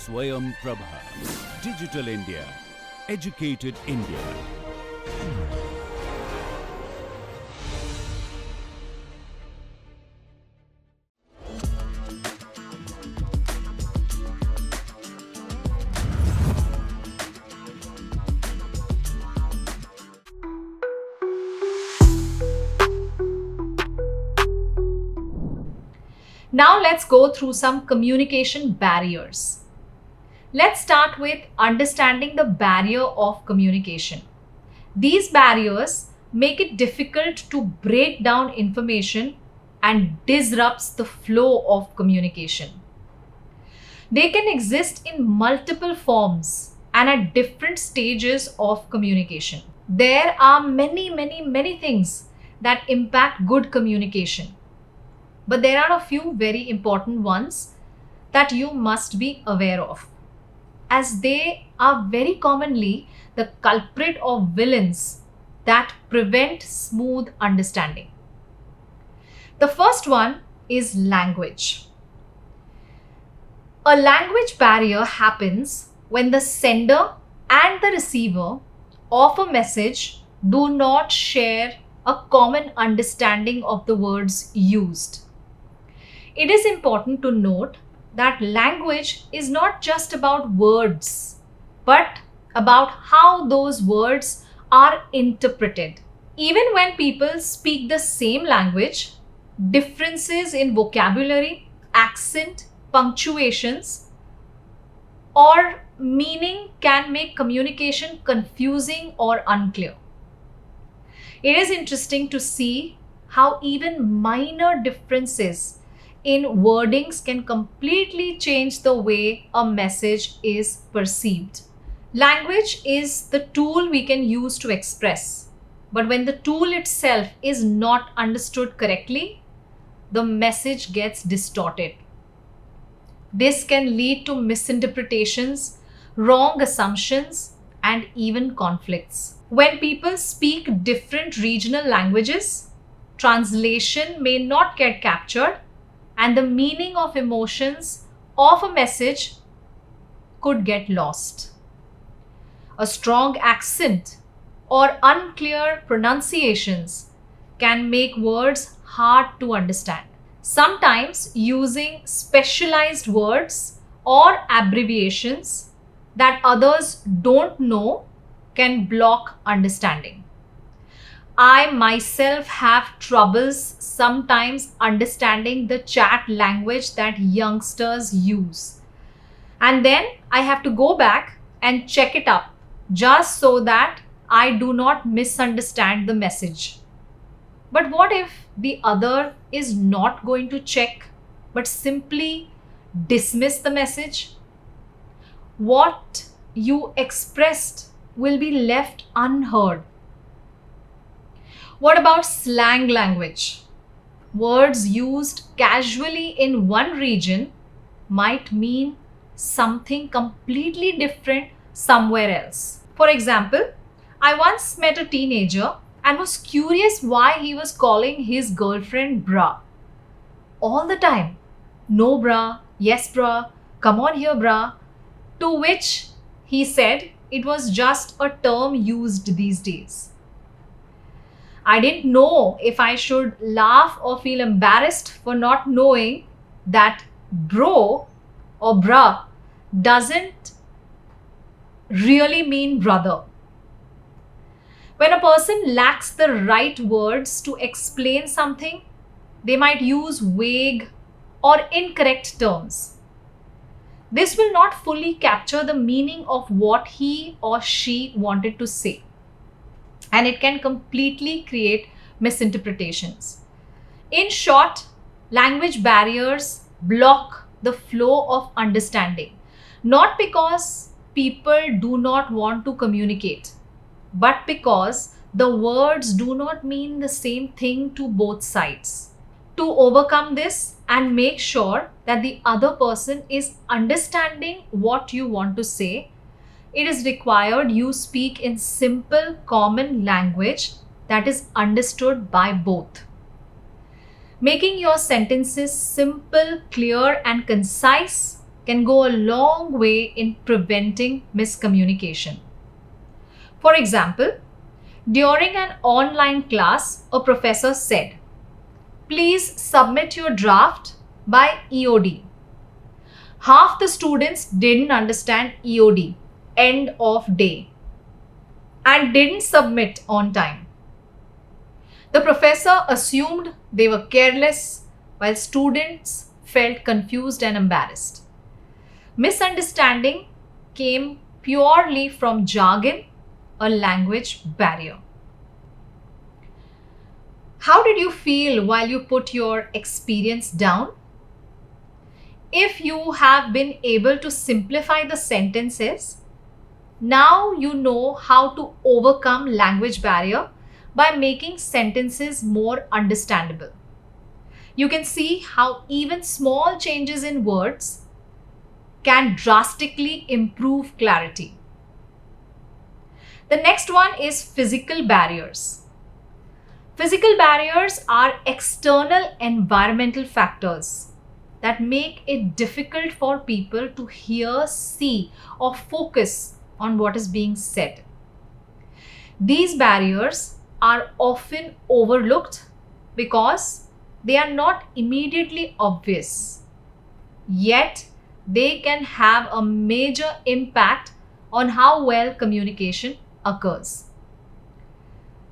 Swayam Prabha. Digital India. Educated India. Now let's go through some communication barriers. Let's start with understanding the barrier of communication. These barriers make it difficult to break down information and disrupts the flow of communication. They can exist in multiple forms and at different stages of communication. There are many things that impact good communication. But there are a few very important ones that you must be aware of, as they are very commonly the culprit or villains that prevent smooth understanding. The first one is language. A language barrier happens when the sender and the receiver of a message do not share a common understanding of the words used. It is important to note that language is not just about words, but about how those words are interpreted. Even when people speak the same language, differences in vocabulary, accent, punctuations, or meaning can make communication confusing or unclear. It is interesting to see how even minor differences in wordings can completely change the way a message is perceived. Language is the tool we can use to express, but when the tool itself is not understood correctly, the message gets distorted. This can lead to misinterpretations, wrong assumptions, and even conflicts. When people speak different regional languages, translation may not get captured, and the meaning of emotions of a message could get lost. A strong accent or unclear pronunciations can make words hard to understand. Sometimes using specialized words or abbreviations that others don't know can block understanding. I myself have troubles sometimes understanding the chat language that youngsters use. And then I have to go back and check it up just so that I do not misunderstand the message. But what if the other is not going to check but simply dismiss the message? What you expressed will be left unheard. What about slang language? Words used casually in one region might mean something completely different somewhere else. For example, I once met a teenager and was curious why he was calling his girlfriend bra all the time. No bra, yes bra, come on here bra. To which he said it was just a term used these days. I didn't know if I should laugh or feel embarrassed for not knowing that bro or bra doesn't really mean brother. When a person lacks the right words to explain something, they might use vague or incorrect terms. This will not fully capture the meaning of what he or she wanted to say, and it can completely create misinterpretations. In short, language barriers block the flow of understanding, not because people do not want to communicate, but because the words do not mean the same thing to both sides. To overcome this and make sure that the other person is understanding what you want to say, it is required you speak in simple, common language that is understood by both. Making your sentences simple, clear, and concise can go a long way in preventing miscommunication. For example, during an online class, a professor said, "Please submit your draft by EOD." Half the students didn't understand EOD, end of day, and didn't submit on time. The professor assumed they were careless, while students felt confused and embarrassed. Misunderstanding came purely from jargon, a language barrier. How did you feel while you put your experience down? If you have been able to simplify the sentences, now you know how to overcome language barrier by making sentences more understandable. You can see how even small changes in words can drastically improve clarity. The next one is physical barriers. Physical barriers are external environmental factors that make it difficult for people to hear, see, or focus on what is being said. These barriers are often overlooked because they are not immediately obvious, yet they can have a major impact on how well communication occurs.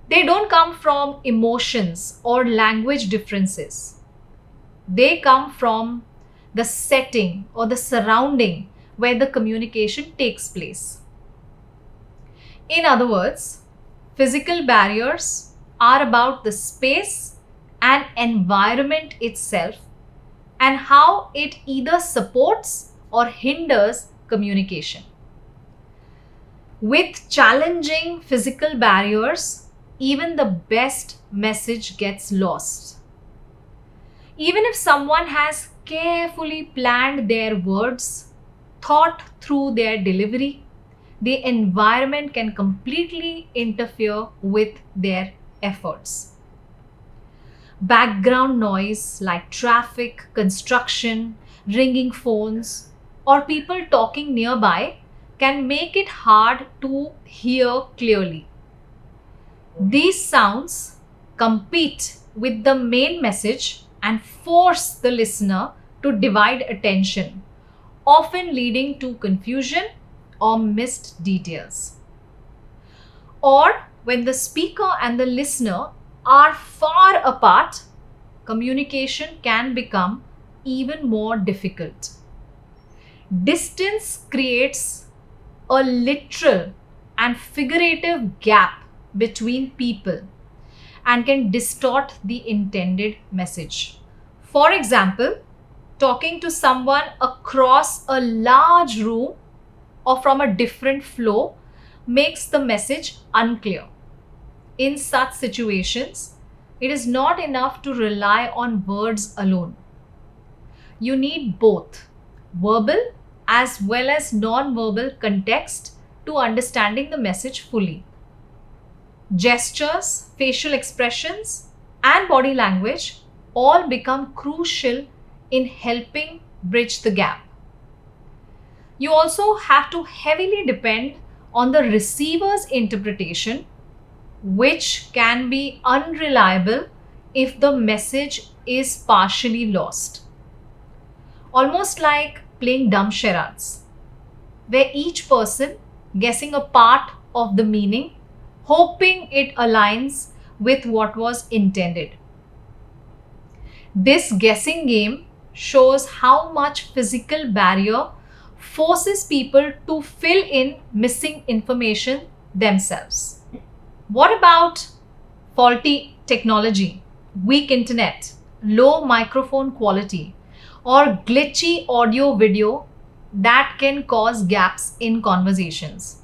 They don't come from emotions or language differences. They come from the setting or the surrounding where the communication takes place. In other words, physical barriers are about the space and environment itself and how it either supports or hinders communication. With challenging physical barriers, even the best message gets lost. Even if someone has carefully planned their words, thought through their delivery, the environment can completely interfere with their efforts. Background noise like traffic, construction, ringing phones, or people talking nearby can make it hard to hear clearly. These sounds compete with the main message and force the listener to divide attention, often leading to confusion or missed details. Or when the speaker and the listener are far apart, communication can become even more difficult. Distance creates a literal and figurative gap between people and can distort the intended message. For example, talking to someone across a large room or from a different floor makes the message unclear. In such situations, it is not enough to rely on words alone. You need both verbal as well as non-verbal context to understanding the message fully. Gestures, facial expressions, and body language all become crucial in helping bridge the gap. You also have to heavily depend on the receiver's interpretation, which can be unreliable if the message is partially lost. Almost like playing dumb charades, where each person guessing a part of the meaning, hoping it aligns with what was intended. This guessing game shows how much physical barrier forces people to fill in missing information themselves. What about faulty technology, weak internet, low microphone quality, or glitchy audio video that can cause gaps in conversations?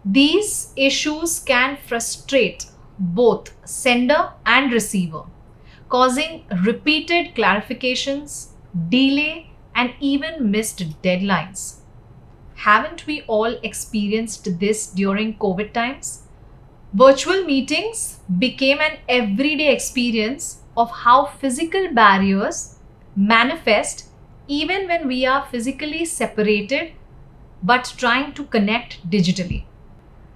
These issues can frustrate both sender and receiver, causing repeated clarifications, delay, and even missed deadlines. Haven't we all experienced this during COVID times? Virtual meetings became an everyday experience of how physical barriers manifest even when we are physically separated but trying to connect digitally.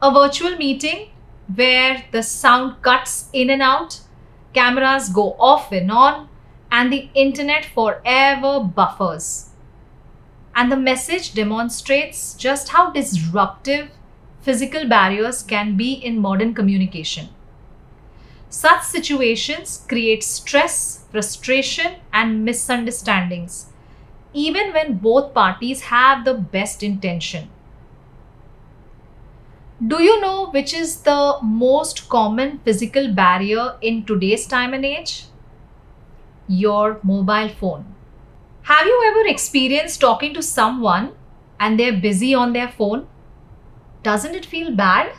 A virtual meeting where the sound cuts in and out, cameras go off and on, and the internet forever buffers. And the message demonstrates just how disruptive physical barriers can be in modern communication. Such situations create stress, frustration, and misunderstandings, even when both parties have the best intention. Do you know which is the most common physical barrier in today's time and age? Your mobile phone. Have you ever experienced talking to someone and they're busy on their phone? Doesn't it feel bad?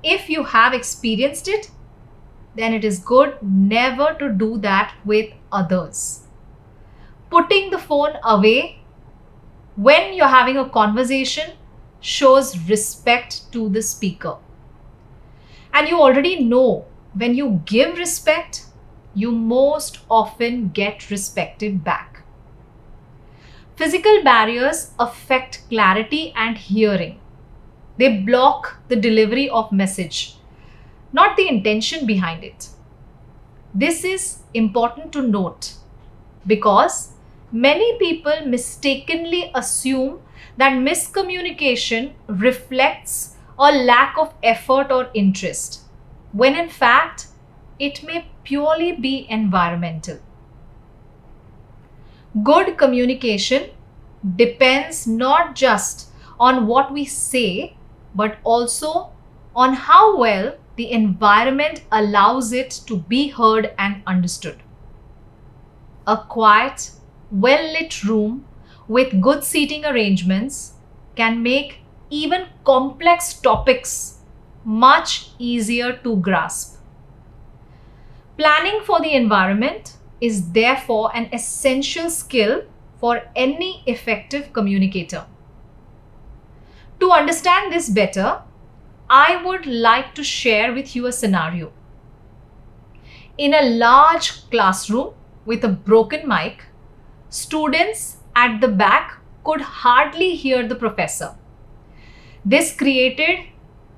If you have experienced it, then it is good never to do that with others. Putting the phone away when you're having a conversation shows respect to the speaker. And you already know when you give respect, you most often get respected back. Physical barriers affect clarity and hearing. They block the delivery of message, not the intention behind it. This is important to note because many people mistakenly assume that miscommunication reflects a lack of effort or interest, when in fact it may purely be environmental. Good communication depends not just on what we say, but also on how well the environment allows it to be heard and understood. A quiet, well-lit room with good seating arrangements can make even complex topics much easier to grasp. Planning for the environment is therefore an essential skill for any effective communicator. To understand this better, I would like to share with you a scenario. In a large classroom with a broken mic, students at the back could hardly hear the professor. This created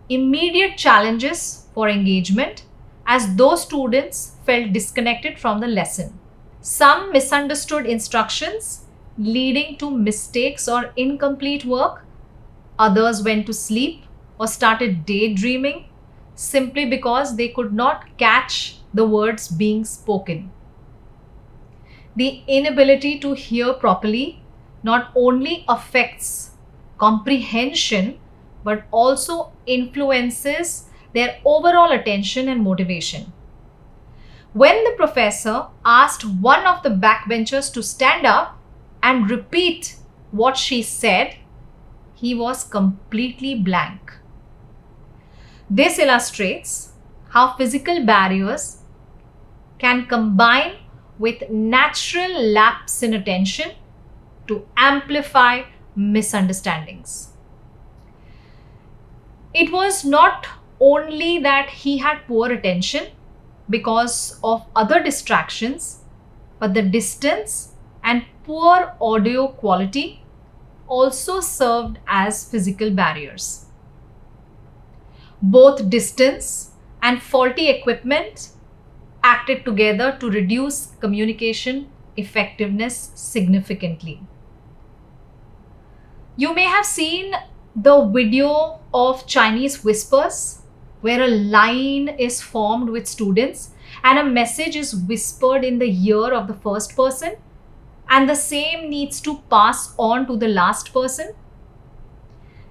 immediate challenges for engagement as those students felt disconnected from the lesson. Some misunderstood instructions, leading to mistakes or incomplete work. Others went to sleep or started daydreaming simply because they could not catch the words being spoken. The inability to hear properly not only affects comprehension but also influences their overall attention and motivation. When the professor asked one of the backbenchers to stand up and repeat what she said, he was completely blank. This illustrates how physical barriers can combine with natural lapse in attention to amplify misunderstandings. It was not only that he had poor attention because of other distractions, but the distance and poor audio quality also served as physical barriers. Both distance and faulty equipment acted together to reduce communication effectiveness significantly. You may have seen the video of Chinese whispers, where a line is formed with students and a message is whispered in the ear of the first person, and the same needs to pass on to the last person.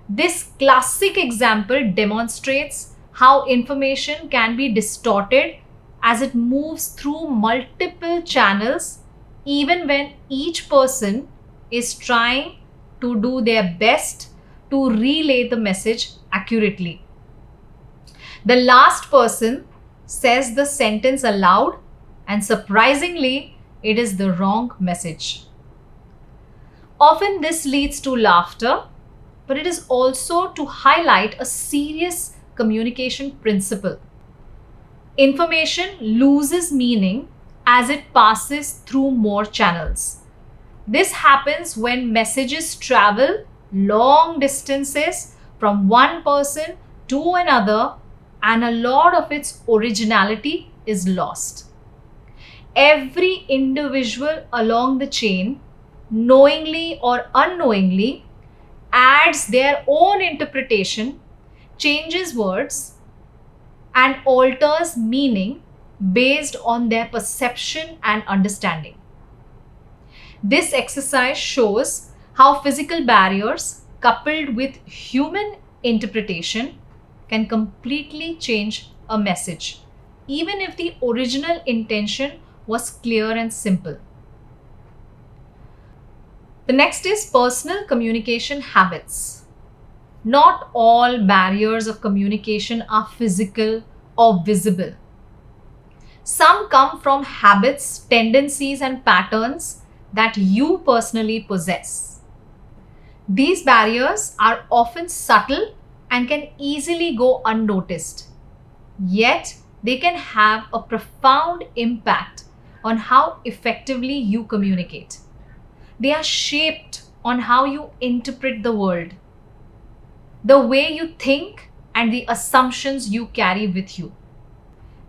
This classic example demonstrates how information can be distorted as it moves through multiple channels, even when each person is trying to do their best to relay the message accurately. The last person says the sentence aloud, and surprisingly, it is the wrong message. Often this leads to laughter, but it is also to highlight a serious communication principle. Information loses meaning as it passes through more channels. This happens when messages travel long distances from one person to another, and a lot of its originality is lost. Every individual along the chain, knowingly or unknowingly, adds their own interpretation, changes words, and alters meaning based on their perception and understanding. This exercise shows how physical barriers, coupled with human interpretation, can completely change a message, even if the original intention was clear and simple. The next is personal communication habits. Not all barriers of communication are physical or visible. Some come from habits, tendencies, and patterns that you personally possess. These barriers are often subtle and can easily go unnoticed. Yet, they can have a profound impact on how effectively you communicate. They are shaped on how you interpret the world, the way you think, and the assumptions you carry with you.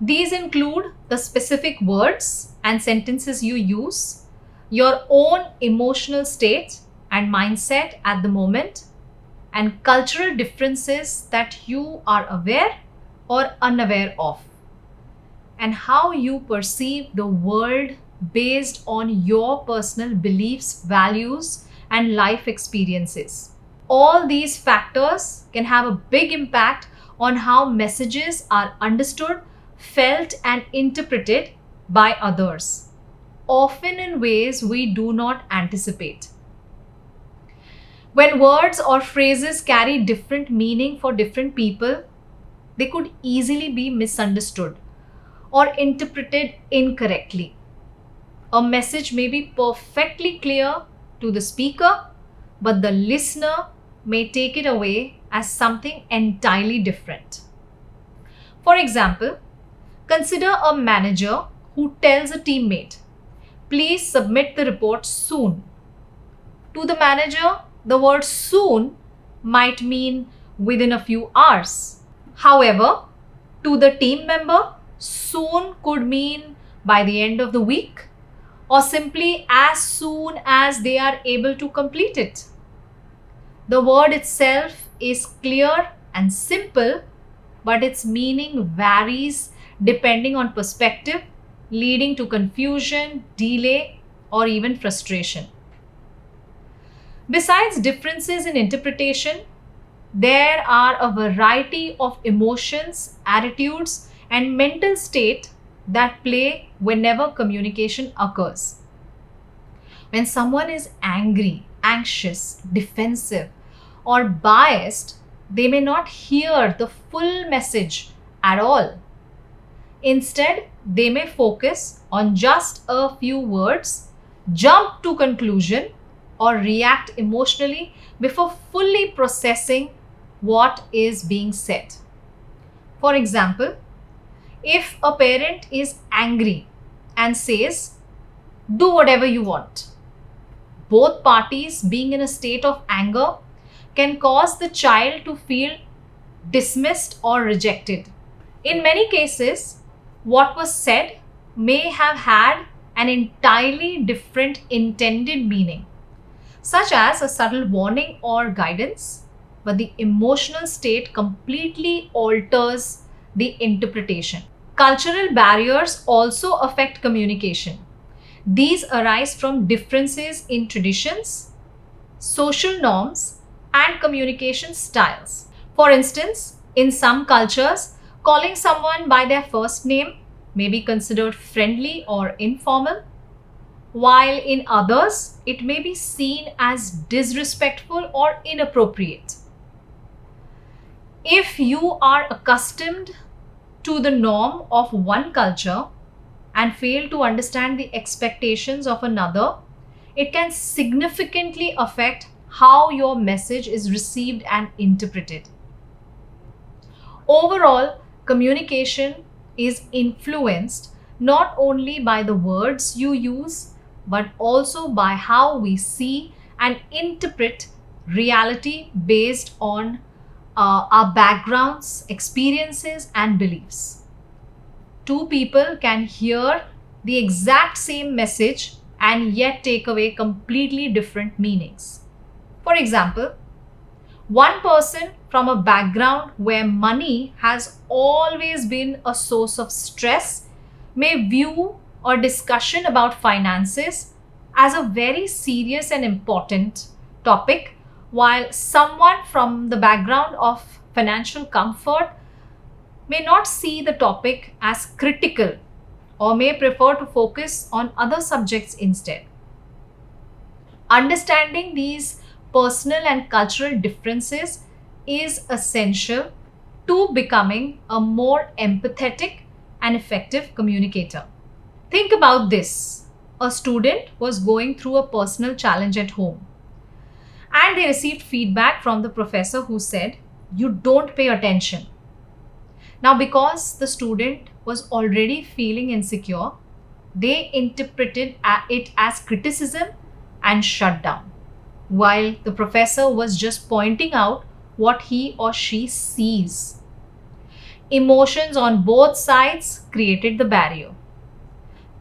These include the specific words and sentences you use, your own emotional state and mindset at the moment, and cultural differences that you are aware or unaware of, and how you perceive the world based on your personal beliefs, values, and life experiences. All these factors can have a big impact on how messages are understood, felt, and interpreted by others, often in ways we do not anticipate. When words or phrases carry different meaning for different people, they could easily be misunderstood or interpreted incorrectly. A message may be perfectly clear to the speaker, but the listener may take it away as something entirely different. For example, consider a manager who tells a teammate, "Please submit the report soon." To the manager, the word soon might mean within a few hours. However, to the team member, soon could mean by the end of the week, or simply as soon as they are able to complete it. The word itself is clear and simple, but its meaning varies depending on perspective, leading to confusion, delay, or even frustration. Besides differences in interpretation, there are a variety of emotions, attitudes, and mental state that play whenever communication occurs. When someone is angry, anxious, defensive, or biased, they may not hear the full message at all. Instead, they may focus on just a few words, jump to conclusion, or react emotionally before fully processing what is being said. For example, if a parent is angry and says, "Do whatever you want," both parties being in a state of anger can cause the child to feel dismissed or rejected. In many cases, what was said may have had an entirely different intended meaning, such as a subtle warning or guidance, but the emotional state completely alters the interpretation. Cultural barriers also affect communication. These arise from differences in traditions, social norms, and communication styles. For instance, in some cultures, calling someone by their first name may be considered friendly or informal, while in others, it may be seen as disrespectful or inappropriate. If you are accustomed to the norm of one culture and fail to understand the expectations of another, it can significantly affect how your message is received and interpreted. Overall, communication is influenced not only by the words you use, but also by how we see and interpret reality based on our backgrounds, experiences, and beliefs. Two people can hear the exact same message and yet take away completely different meanings. For example, one person from a background where money has always been a source of stress may view a discussion about finances as a very serious and important topic, while someone from the background of financial comfort may not see the topic as critical or may prefer to focus on other subjects instead. Understanding these personal and cultural differences is essential to becoming a more empathetic and effective communicator. Think about this. A student was going through a personal challenge at home and they received feedback from the professor who said, "You don't pay attention." Now, because the student was already feeling insecure, they interpreted it as criticism and shut down, while the professor was just pointing out what he or she sees. Emotions on both sides created the barrier.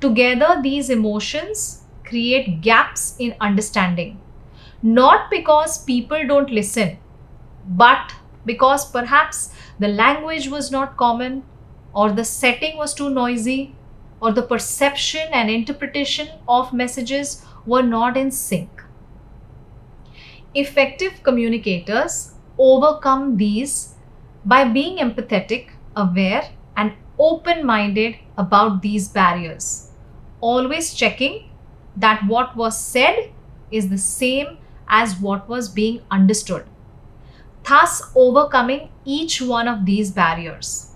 Together, these emotions create gaps in understanding, not because people don't listen, but because perhaps the language was not common, or the setting was too noisy, or the perception and interpretation of messages were not in sync. Effective communicators overcome these by being empathetic, aware, and open minded about these barriers, always checking that what was said is the same as what was being understood, thus overcoming each one of these barriers.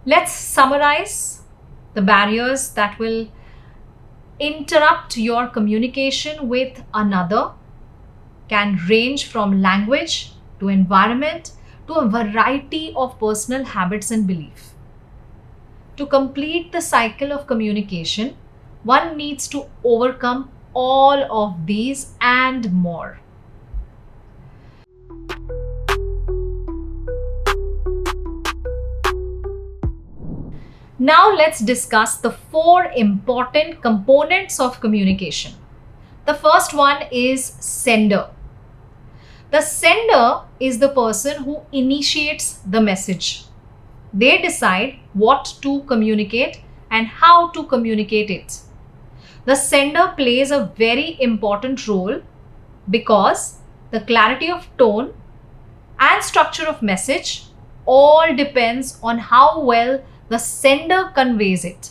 Let's summarize the barriers that will interrupt your communication with another. Can range from language to environment to a variety of personal habits and belief. To complete the cycle of communication, one needs to overcome all of these and more. Now let's discuss the four important components of communication. The first one is sender. The sender is the person who initiates the message. They decide what to communicate and how to communicate it. The sender plays a very important role because the clarity of tone and structure of message all depends on how well the sender conveys it.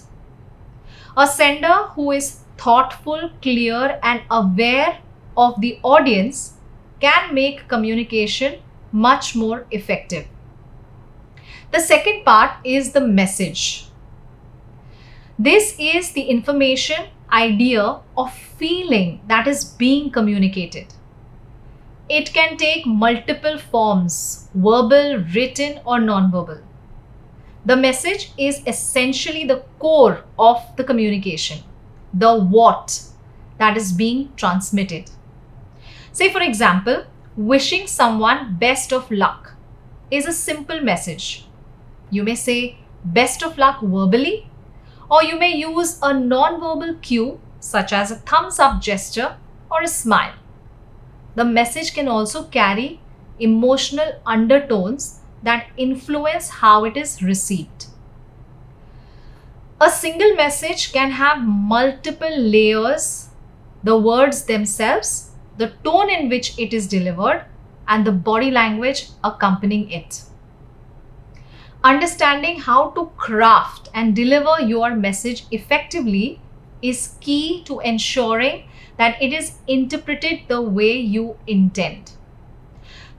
A sender who is thoughtful, clear, and aware of the audience can make communication much more effective. The second part is the message. This is the information, idea, or feeling that is being communicated. It can take multiple forms, verbal, written, or non-verbal. The message is essentially the core of the communication, the what that is being transmitted. Say, for example, wishing someone best of luck is a simple message. You may say best of luck verbally, or you may use a non-verbal cue such as a thumbs up gesture or a smile. The message can also carry emotional undertones that influence how it is received. A single message can have multiple layers: the words themselves, the tone in which it is delivered, and the body language accompanying it. Understanding how to craft and deliver your message effectively is key to ensuring that it is interpreted the way you intend.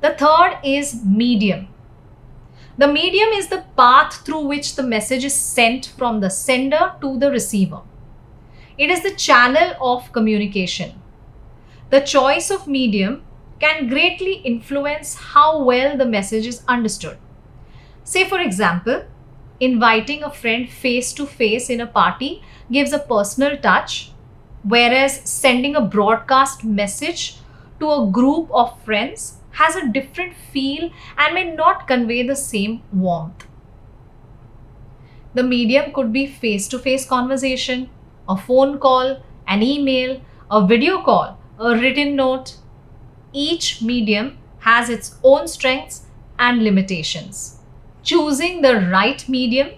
The third is medium. The medium is the path through which the message is sent from the sender to the receiver. It is the channel of communication. The choice of medium can greatly influence how well the message is understood. Say, for example, inviting a friend face to face in a party gives a personal touch, whereas sending a broadcast message to a group of friends has a different feel and may not convey the same warmth. The medium could be face to face conversation, a phone call, an email, a video call, a written note. Each medium has its own strengths and limitations. Choosing the right medium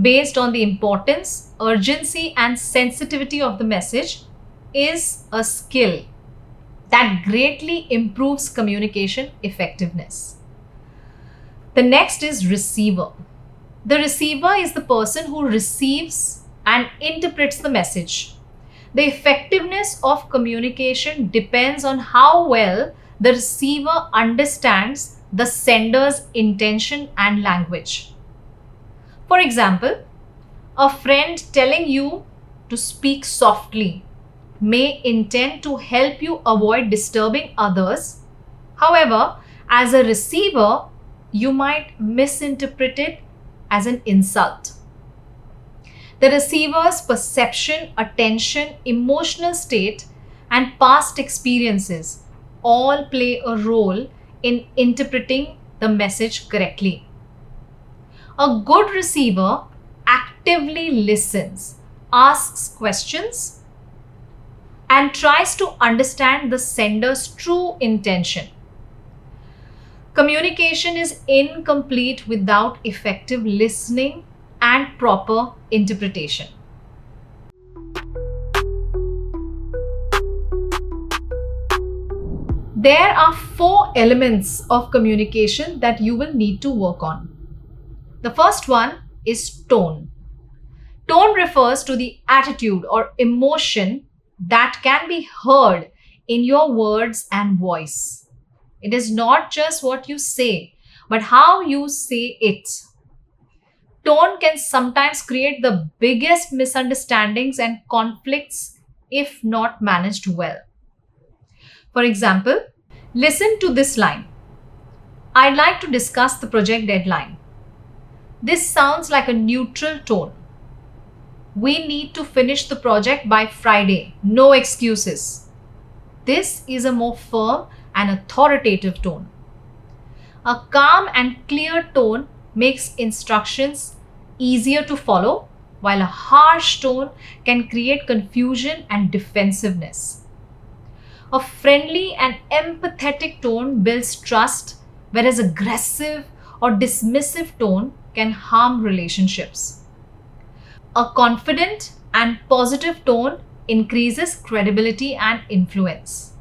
based on the importance, urgency, and sensitivity of the message is a skill that greatly improves communication effectiveness. The next is receiver. The receiver is the person who receives and interprets the message. The effectiveness of communication depends on how well the receiver understands the sender's intention and language. For example, a friend telling you to speak softly may intend to help you avoid disturbing others. However, as a receiver, you might misinterpret it as an insult. The receiver's perception, attention, emotional state, and past experiences all play a role in interpreting the message correctly. A good receiver actively listens, asks questions, and tries to understand the sender's true intention. Communication is incomplete without effective listening and proper interpretation. There are 4 elements of communication that you will need to work on. The first one is tone. Tone refers to the attitude or emotion that can be heard in your words and voice. It is not just what you say, but how you say it. Tone can sometimes create the biggest misunderstandings and conflicts if not managed well. For example, listen to this line. I'd like to discuss the project deadline. This sounds like a neutral tone. We need to finish the project by Friday. No excuses. This is a more firm and authoritative tone. A calm and clear tone makes instructions easier to follow, while a harsh tone can create confusion and defensiveness. A friendly and empathetic tone builds trust, whereas aggressive or dismissive tone can harm relationships. A confident and positive tone increases credibility and influence.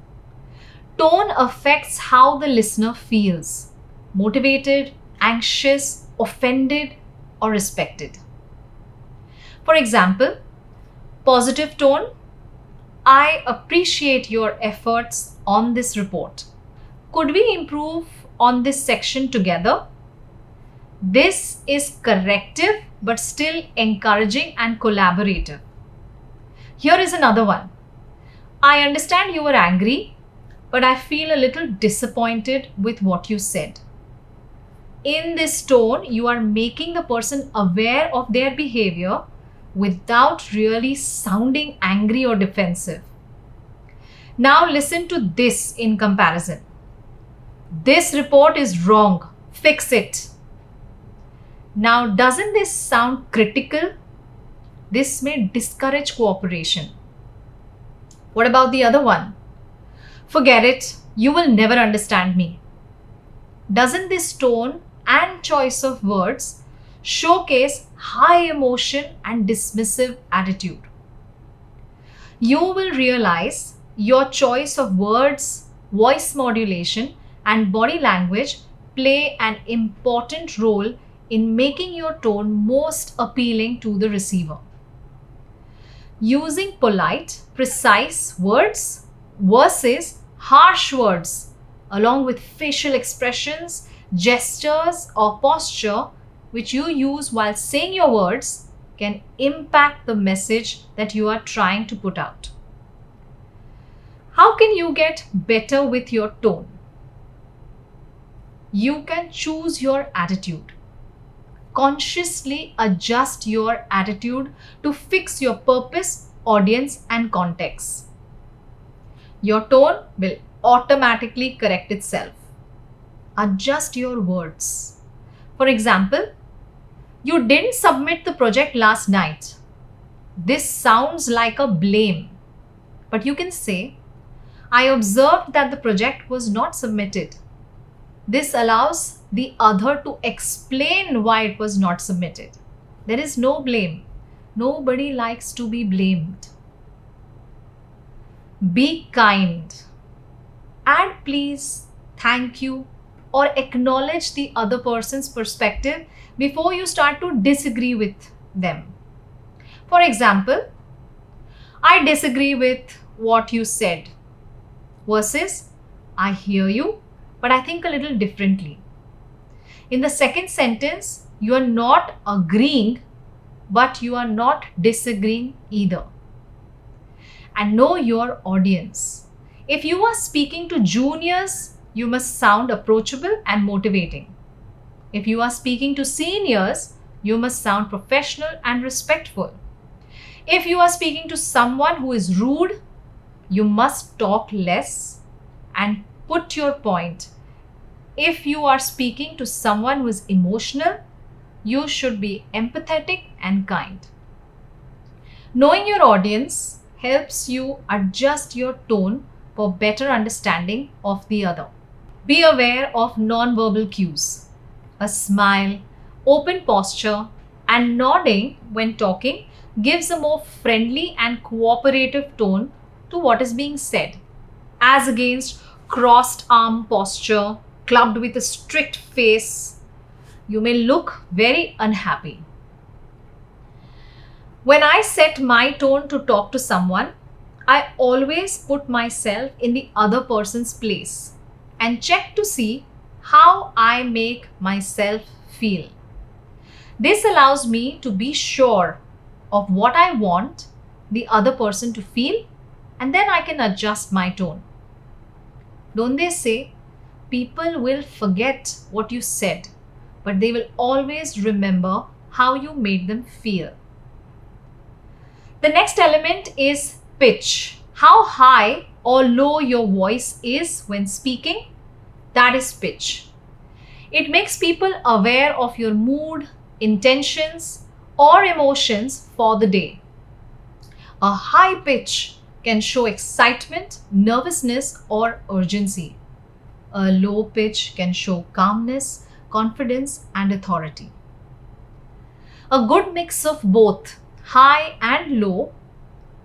Tone affects how the listener feels: motivated, anxious, offended, or respected. For example, positive tone: I appreciate your efforts on this report. Could we improve on this section together? This is corrective but still encouraging and collaborative. Here is another one. I understand you were angry, but I feel a little disappointed with what you said. In this tone, you are making the person aware of their behavior without really sounding angry or defensive. Now listen to this in comparison. This report is wrong. Fix it. Now, doesn't this sound critical? This may discourage cooperation. What about the other one? Forget it. You will never understand me. Doesn't this tone and choice of words showcase high emotion and dismissive attitude? You will realize your choice of words, voice modulation, and body language play an important role in making your tone most appealing to the receiver. Using polite, precise words versus harsh words, along with facial expressions, gestures, or posture which you use while saying your words, can impact the message that you are trying to put out. How can you get better with your tone? You can choose your attitude. Consciously adjust your attitude to fix your purpose audience and context. Your tone will automatically correct itself. Adjust your words. For example, you didn't submit the project last night. This sounds like a blame, but you can say, I observed that the project was not submitted. This allows the other to explain why it was not submitted. There is no blame. Nobody likes to be blamed. Be kind. Add please, thank you, or acknowledge the other person's perspective before you start to disagree with them. For example, I disagree with what you said versus I hear you, but I think a little differently. In the second sentence, you are not agreeing, but you are not disagreeing either. And know your audience. If you are speaking to juniors, you must sound approachable and motivating. If you are speaking to seniors, you must sound professional and respectful. If you are speaking to someone who is rude, you must talk less and put your point. If you are speaking to someone who is emotional, you should be empathetic and kind. Knowing your audience helps you adjust your tone for better understanding of the other. Be aware of non-verbal cues. A smile, open posture, and nodding when talking gives a more friendly and cooperative tone to what is being said, as against crossed arm posture, clubbed with a strict face. You may look very unhappy. When I set my tone to talk to someone, I always put myself in the other person's place and check to see how I make myself feel. This allows me to be sure of what I want the other person to feel, and then I can adjust my tone. Don't they say people will forget what you said, but they will always remember how you made them feel? The next element is pitch. How high or low your voice is when speaking, that is pitch. It makes people aware of your mood, intentions, or emotions for the day. A high pitch can show excitement, nervousness, or urgency. A low pitch can show calmness, confidence, and authority. A good mix of both high and low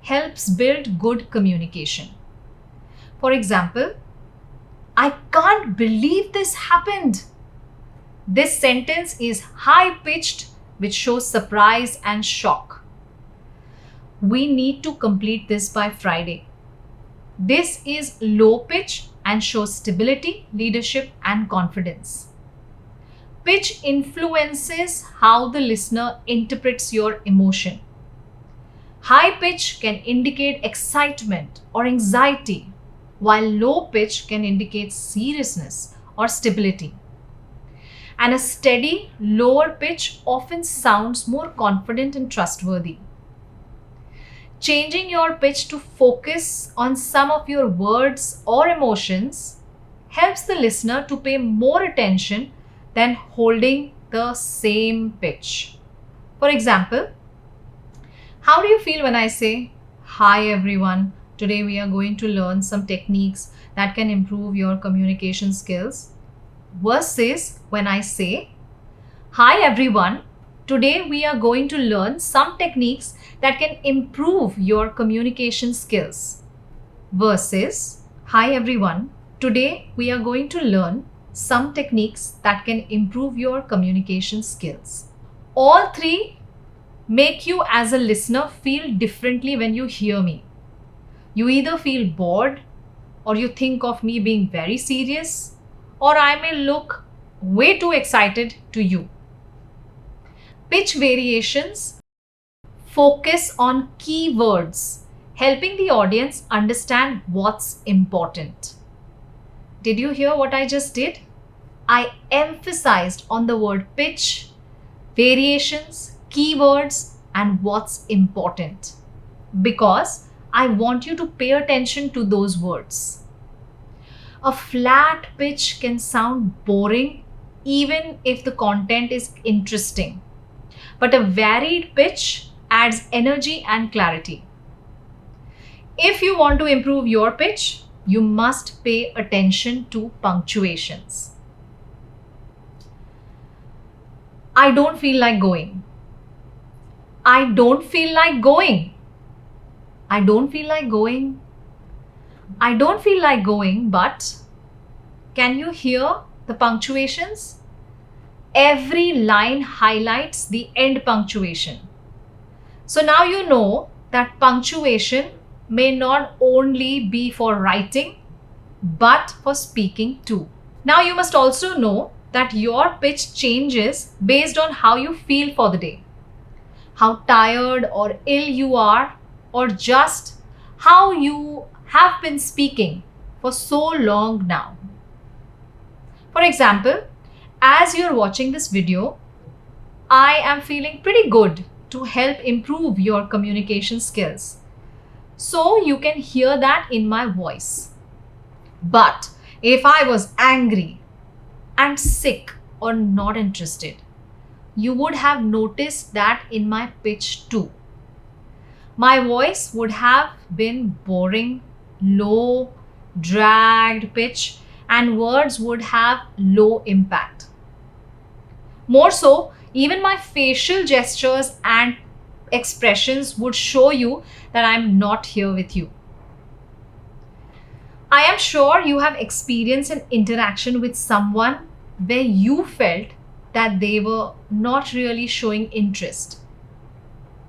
helps build good communication. For example, I can't believe this happened. This sentence is high pitched, which shows surprise and shock. We need to complete this by Friday. This is low pitch and shows stability, leadership, and confidence. Pitch influences how the listener interprets your emotion. High pitch can indicate excitement or anxiety, while low pitch can indicate seriousness or stability. And a steady, lower pitch often sounds more confident and trustworthy. Changing your pitch to focus on some of your words or emotions helps the listener to pay more attention than holding the same pitch. For example, how do you feel when I say, "Hi everyone, today we are going to learn some techniques that can improve your communication skills," versus when I say, "Hi everyone, today we are going to learn some techniques that can improve your communication skills," versus, "Hi everyone, today we are going to learn some techniques that can improve your communication skills." All three make you as a listener feel differently when you hear me. You either feel bored, or you think of me being very serious, or I may look way too excited to you. Pitch variations focus on key words, helping the audience understand what's important. Did you hear what I just did? I emphasized on the word pitch, variations, keywords, and what's important. because I want you to pay attention to those words. A flat pitch can sound boring even if the content is interesting, but a varied pitch adds energy and clarity. If you want to improve your pitch, you must pay attention to punctuations. I don't feel like going. I don't feel like going. I don't feel like going. I don't feel like going, but can you hear the punctuations? Every line highlights the end punctuation. So now you know that punctuation may not only be for writing, but for speaking too. Now you must also know that your pitch changes based on how you feel for the day, how tired or ill you are, or just how you have been speaking for so long now. For example, as you're watching this video, I am feeling pretty good to help improve your communication skills. So you can hear that in my voice. But if I was angry and sick or not interested, you would have noticed that in my pitch too. My voice would have been boring, low, dragged pitch, and words would have low impact. More so, even my facial gestures and expressions would show you that I'm not here with you. I am sure you have experienced an interaction with someone where you felt that they were not really showing interest.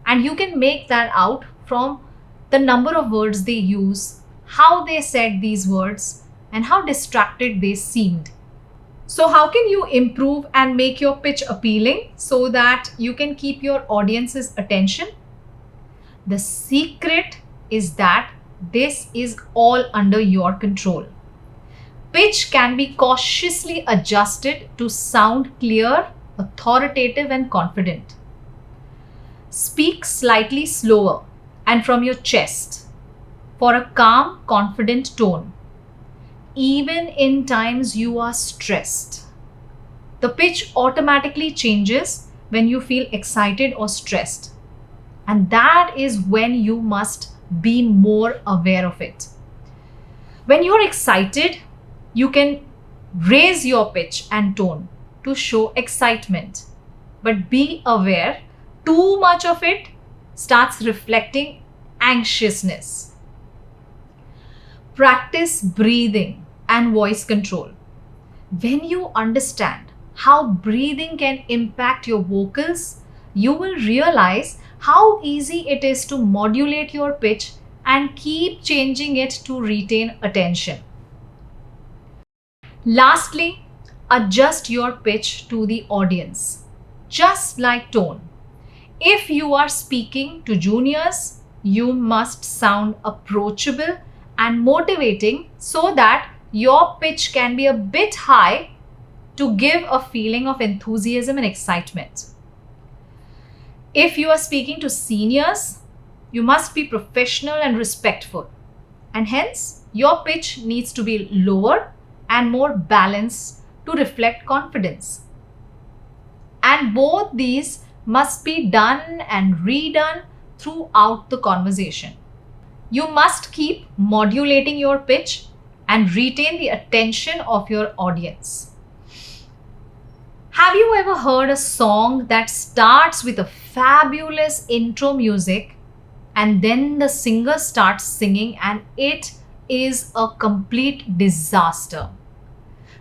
And you can make that out from the number of words they use, how they said these words, and how distracted they seemed. So how can you improve and make your pitch appealing so that you can keep your audience's attention? The secret is that this is all under your control. Pitch can be cautiously adjusted to sound clear, authoritative, and confident. Speak slightly slower and from your chest for a calm, confident tone, even in times you are stressed. The pitch automatically changes when you feel excited or stressed, and that is when you must be more aware of it. When you're excited, you can raise your pitch and tone to show excitement, but be aware too much of it starts reflecting anxiousness. Practice breathing and voice control. When you understand how breathing can impact your vocals, you will realize how easy it is to modulate your pitch and keep changing it to retain attention. Lastly, adjust your pitch to the audience, just like tone. If you are speaking to juniors, you must sound approachable and motivating so that your pitch can be a bit high to give a feeling of enthusiasm and excitement. If you are speaking to seniors, you must be professional and respectful, and hence your pitch needs to be lower and more balanced to reflect confidence. And both these must be done and redone throughout the conversation. You must keep modulating your pitch and retain the attention of your audience. Have you ever heard a song that starts with a fabulous intro music and then the singer starts singing and it is a complete disaster?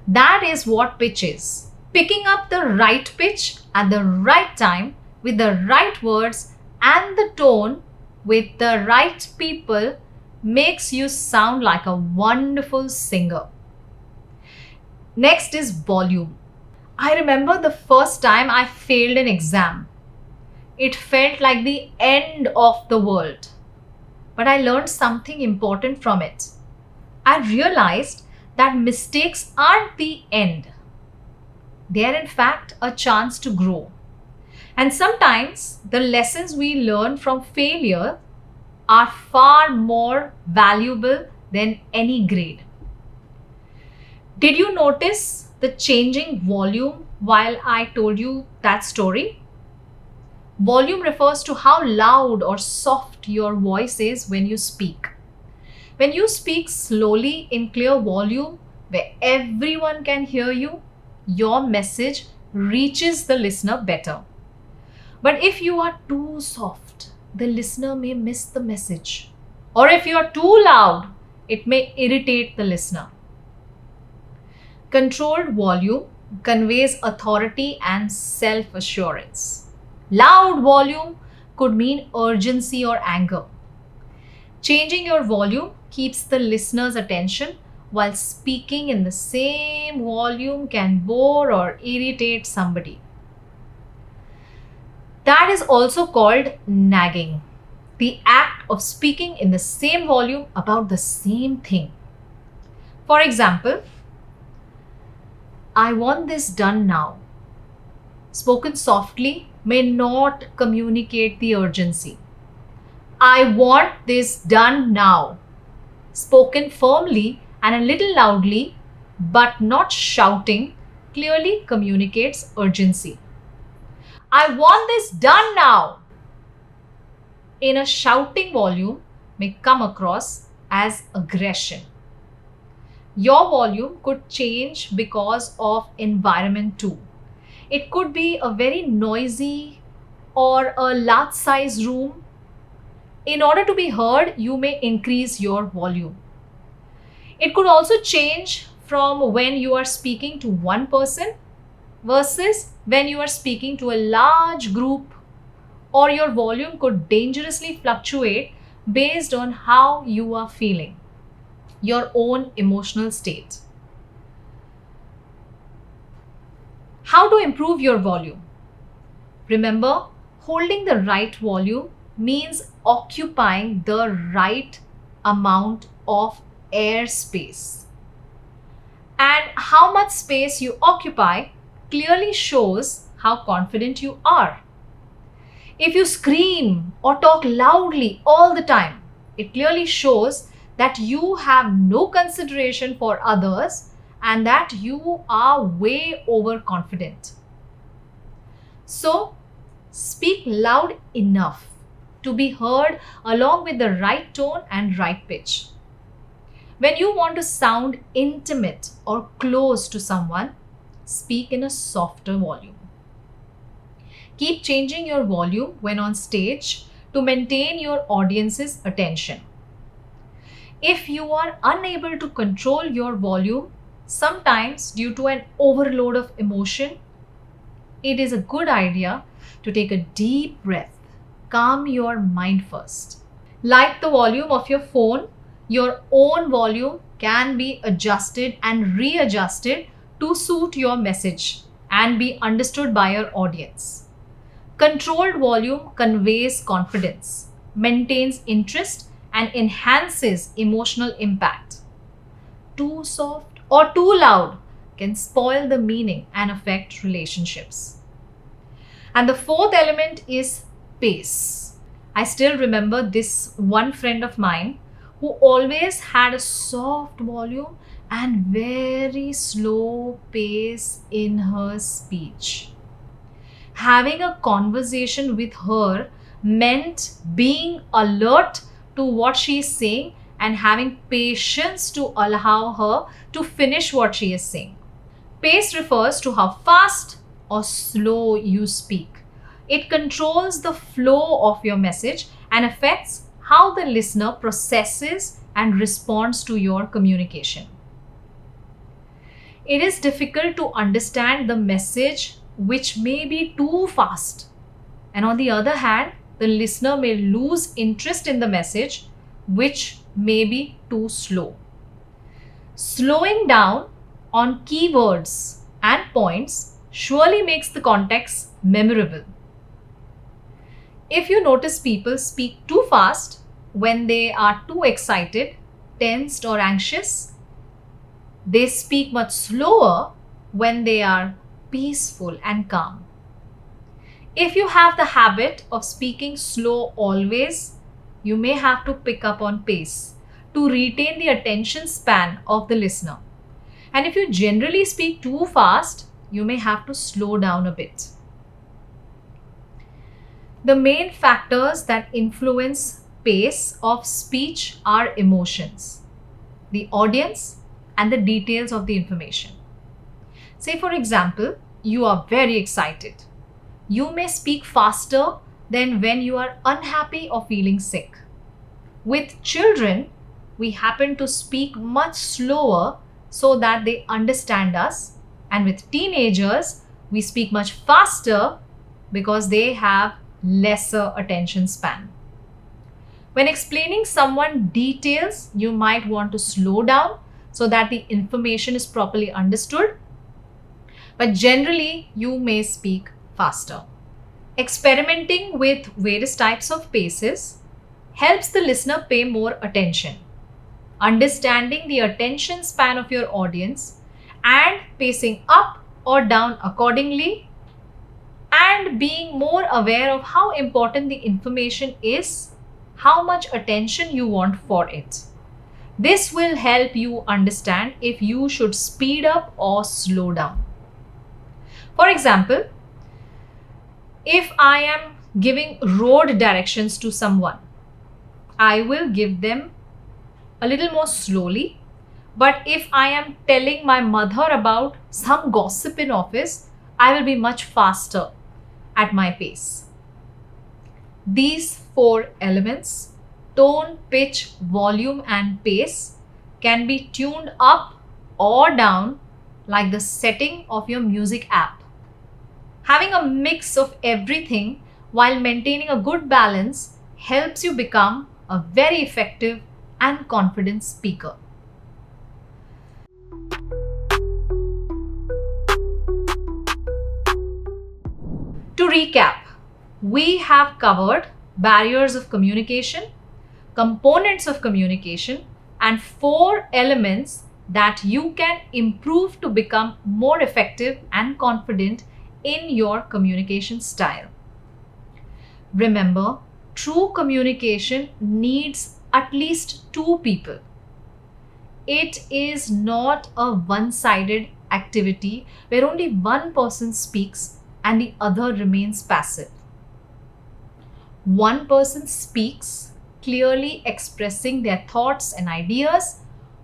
That is what pitch is. Picking up the right pitch at the right time with the right words and the tone with the right people makes you sound like a wonderful singer. Next is volume. I remember the first time I failed an exam. It felt like the end of the world. But I learned something important from it. I realized that mistakes aren't the end. They are in fact a chance to grow. And sometimes the lessons we learn from failure are far more valuable than any grade. Did you notice the changing volume while I told you that story? Volume refers to how loud or soft your voice is when you speak. When you speak slowly in clear volume where everyone can hear you, your message reaches the listener better. But if you are too soft, the listener may miss the message. Or if you are too loud, it may irritate the listener. Controlled volume conveys authority and self-assurance. Loud volume could mean urgency or anger. Changing your volume keeps the listener's attention, while speaking in the same volume can bore or irritate somebody. That is also called nagging, the act of speaking in the same volume about the same thing. For example, I want this done now. Spoken softly may not communicate the urgency. I want this done now. Spoken firmly and a little loudly, but not shouting, clearly communicates urgency. I want this done now. In a shouting volume may come across as aggression. Your volume could change because of environment too. It could be a very noisy or a large size room. In order to be heard, you may increase your volume. It could also change from when you are speaking to one person versus when you are speaking to a large group, or your volume could dangerously fluctuate based on how you are feeling, your own emotional state. How to improve your volume? Remember, holding the right volume means occupying the right amount of airspace. And how much space you occupy clearly shows how confident you are. If you scream or talk loudly all the time, it clearly shows that you have no consideration for others and that you are way overconfident. So, speak loud enough to be heard along with the right tone and right pitch. When you want to sound intimate or close to someone, speak in a softer volume. Keep changing your volume when on stage to maintain your audience's attention. If you are unable to control your volume, sometimes due to an overload of emotion, it is a good idea to take a deep breath. Calm your mind first. Like the volume of your phone, your own volume can be adjusted and readjusted to suit your message and be understood by your audience. Controlled volume conveys confidence, maintains interest, and enhances emotional impact. Too soft or too loud can spoil the meaning and affect relationships. And the fourth element is pace. I still remember this one friend of mine who always had a soft volume and very slow pace in her speech. Having a conversation with her meant being alert to what she is saying and having patience to allow her to finish what she is saying. Pace refers to how fast or slow you speak. It controls the flow of your message and affects how the listener processes and responds to your communication. It is difficult to understand the message which may be too fast, and on the other hand, the listener may lose interest in the message which may be too slow. Slowing down on keywords and points surely makes the context memorable. If you notice people speak too fast when they are too excited, tensed, or anxious, they speak much slower when they are peaceful and calm. If you have the habit of speaking slow always, you may have to pick up on pace to retain the attention span of the listener. And if you generally speak too fast, you may have to slow down a bit. The main factors that influence pace of speech are emotions, the audience, and the details of the information. Say, for example, you are very excited. You may speak faster than when you are unhappy or feeling sick. With children, we happen to speak much slower so that they understand us. And with teenagers, we speak much faster because they have lesser attention span. When explaining someone details, you might want to slow down so that the information is properly understood. But generally, you may speak faster. Experimenting with various types of paces helps the listener pay more attention. Understanding the attention span of your audience and pacing up or down accordingly, and being more aware of how important the information is, how much attention you want for it. This will help you understand if you should speed up or slow down. For example, if I am giving road directions to someone, I will give them a little more slowly. But if I am telling my mother about some gossip in office, I will be much faster at my pace. These four elements, tone, pitch, volume, and pace, can be tuned up or down like the setting of your music app. Having a mix of everything while maintaining a good balance helps you become a very effective and confident speaker. To recap, we have covered barriers of communication, components of communication, and 4 elements that you can improve to become more effective and confident in your communication style. Remember, true communication needs at least 2 people. It is not a one-sided activity where only one person speaks and the other remains passive. One person speaks, clearly expressing their thoughts and ideas,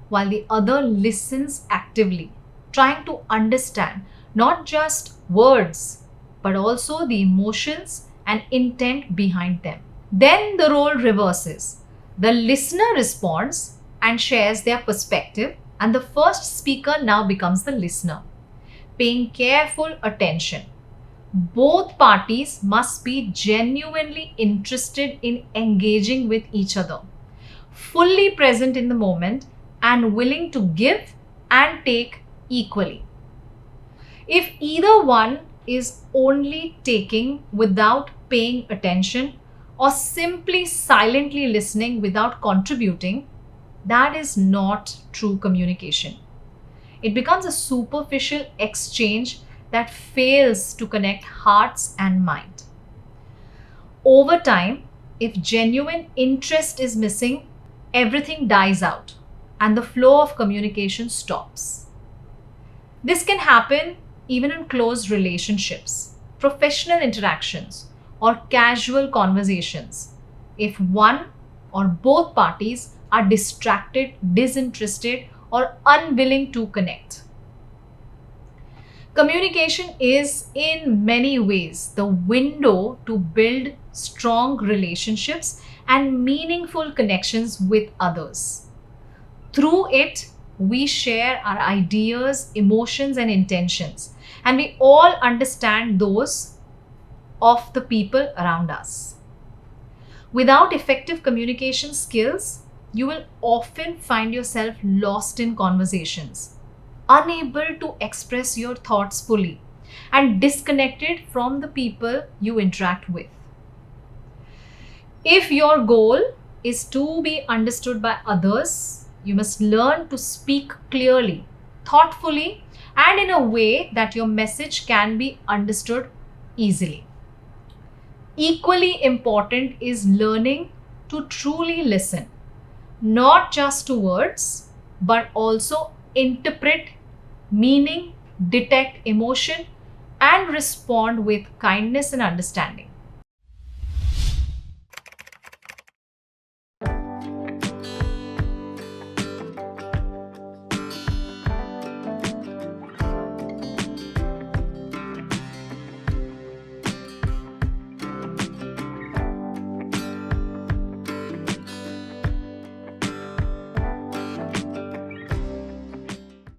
while the other listens actively, trying to understand not just words, but also the emotions and intent behind them. Then the role reverses. The listener responds and shares their perspective, and the first speaker now becomes the listener, paying careful attention. Both parties must be genuinely interested in engaging with each other, fully present in the moment, and willing to give and take equally. If either one is only taking without paying attention or simply silently listening without contributing, that is not true communication. It becomes a superficial exchange that fails to connect hearts and mind. Over time, if genuine interest is missing, everything dies out and the flow of communication stops. This can happen even in close relationships, professional interactions, or casual conversations, if one or both parties are distracted, disinterested, or unwilling to connect. Communication is in many ways the window to build strong relationships and meaningful connections with others. Through it, we share our ideas, emotions, and intentions, and we all understand those of the people around us. Without effective communication skills, you will often find yourself lost in conversations, unable to express your thoughts fully, and disconnected from the people you interact with. If your goal is to be understood by others, you must learn to speak clearly, thoughtfully, and in a way that your message can be understood easily. Equally important is learning to truly listen, not just to words, but also interpret meaning, detect emotion, and respond with kindness and understanding.